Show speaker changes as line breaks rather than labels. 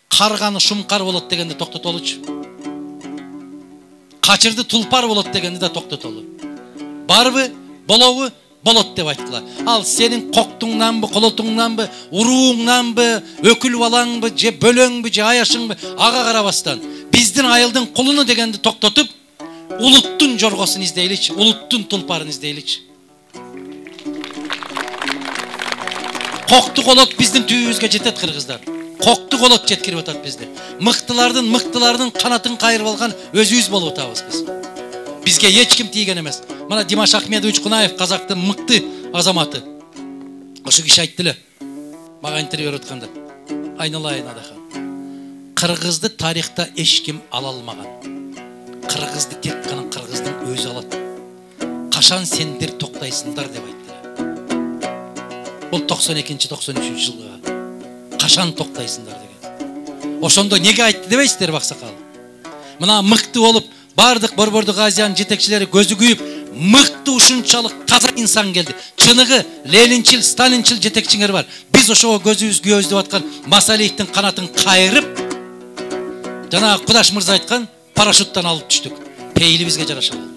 Карганы шумкар болот дегенди токтотолучу. Качырды тулпар болот дегенди да токтотолу. Барбы, болобу, болот деп айткыла. Ал сенин коктуңнанбы, колотуңнанбы, урууңнанбы, өкүл балаңбы, же бөлөңбү, же аяшыңбы, ага карабастан биздин айылдын кулуну дегенди токтотуп, улуттун жоргосун издейличи, улуттун тулпарын издейличи. Кокту колот биздин түбүбүзгө жетет кыргыздар. Кокту колот жеткирип атат бизди. Мыктылардын канатын кайрып алган өзүбүз болуп атабыз биз. Бизге эч ким тийген эмес. Мана Димаш Ахмедович Кунаев казактын мыкты азаматы. Ошо киши айтты эле. Мага интервью берип атканда. Айналайын адахан. Кыргызды тарихта эч ким ала алмаган. Кыргызды тек гана кыргыздын өзү алат. Кашан сендер токтойсуңдар деп айтты. Бул 92-93 жылга. Кашан токтойсуңдар деген. Ошондо неге айтты дебейсиздер Баксакал? Мына мыкты болуп, бардык Борбордук Азиянын жетекчилери көзү күйүп, мыкты ушунчалык таза инсан келди. Чыныгы Ленинчил, Сталинчил жетекчиңер бар. Биз ошого көзүбүз күйөбүз деп аткан Масалиевдин канатын кайрып, жана Кудаш мырза айткан парашюттан алып түштүк. Пейли бизге жараша алды.